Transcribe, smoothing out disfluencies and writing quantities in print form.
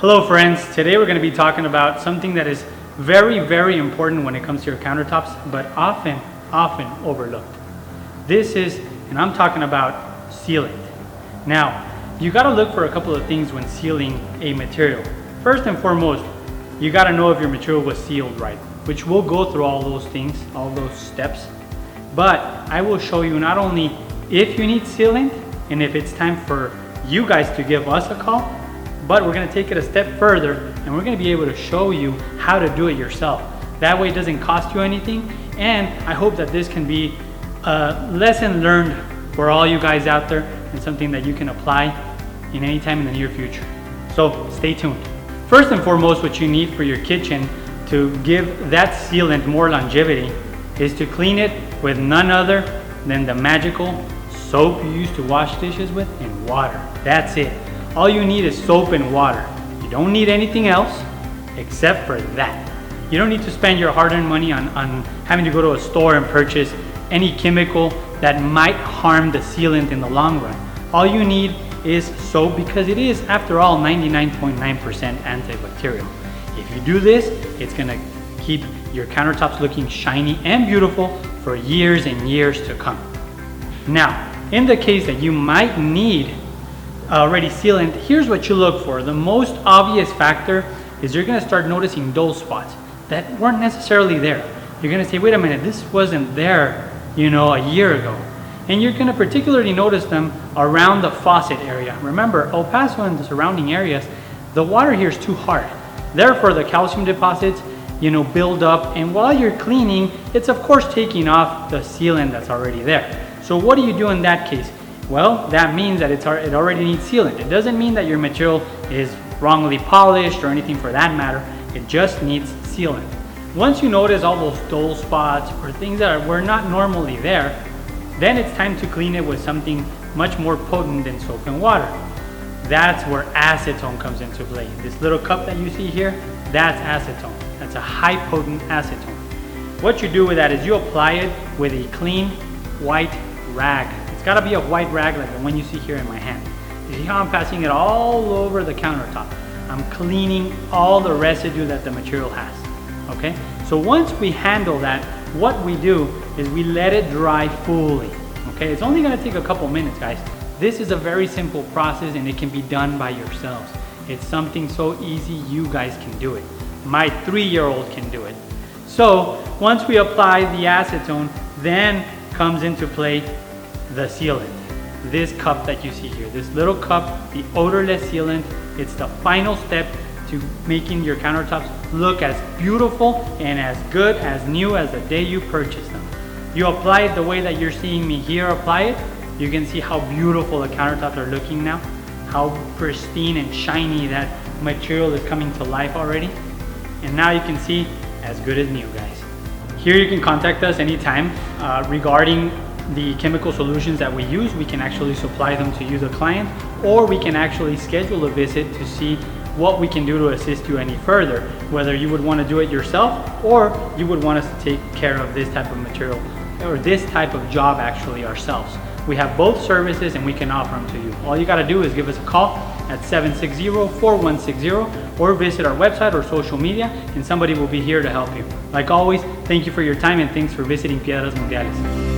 Hello friends, today we're going to be talking about something that is very important when it comes to your countertops, but often overlooked. This is, and I'm talking about sealant. Now, you got to look for a couple of things when sealing a material. First and foremost, you got to know if your material was sealed right, which we'll go through all those things, all those steps. But I will show you not only if you need sealant and if it's time for you guys to give us a call, but we're going to take it a step further and we're going to be able to show you how to do it yourself. That way it doesn't cost you anything, and I hope that this can be a lesson learned for all you guys out there and something that you can apply in any time in the near future. So stay tuned. First and foremost, what you need for your kitchen to give that sealant more longevity is to clean it with none other than the magical soap you used to wash dishes with and water. That's it. All you need is soap and water. You don't need anything else except for that. You don't need to spend your hard-earned money on having to go to a store and purchase any chemical that might harm the sealant in the long run. All you need is soap, because it is, after all, 99.9% antibacterial. If you do this, it's gonna keep your countertops looking shiny and beautiful for years and years to come. Now, in the case that you might need already sealant, here's what you look for. The most obvious factor is you're gonna start noticing dull spots that weren't necessarily there. You're gonna say, wait a minute, this wasn't there, a year ago. And you're gonna particularly notice them around the faucet area. Remember, El Paso and the surrounding areas, the water here is too hard. Therefore, the calcium deposits, build up, and while you're cleaning, it's of course taking off the sealant that's already there. So what do you do in that case? Well, that means that it already needs sealant. It doesn't mean that your material is wrongly polished or anything for that matter. It just needs sealant. Once you notice all those dull spots or things that were not normally there, then it's time to clean it with something much more potent than soap and water. That's where acetone comes into play. This little cup that you see here, that's acetone. That's a high potent acetone. What you do with that is you apply it with a clean white rag. It's gotta be a white rag like the one you see here in my hand. You see how I'm passing it all over the countertop? I'm cleaning all the residue that the material has, okay? So once we handle that, what we do is we let it dry fully, okay? It's only gonna take a couple minutes, guys. This is a very simple process and it can be done by yourselves. It's something so easy, you guys can do it. My 3-year-old can do it. So once we apply the acetone, then comes into play the sealant. This cup that you see here, this little cup, the odorless sealant, it's the final step to making your countertops look as beautiful and as good as new as the day you purchased them. You apply it the way that you're seeing me here apply it. You can see how beautiful the countertops are looking now, how pristine and shiny that material is coming to life already. And now you can see as good as new, guys. Here you can contact us anytime regarding the chemical solutions that we use. We can actually supply them to you, the client, or we can actually schedule a visit to see what we can do to assist you any further, whether you would want to do it yourself or you would want us to take care of this type of material or this type of job actually ourselves. We have both services and we can offer them to you. All you got to do is give us a call at 760-4160 or visit our website or social media and somebody will be here to help you. Like always, thank you for your time and thanks for visiting Piedras Mundiales.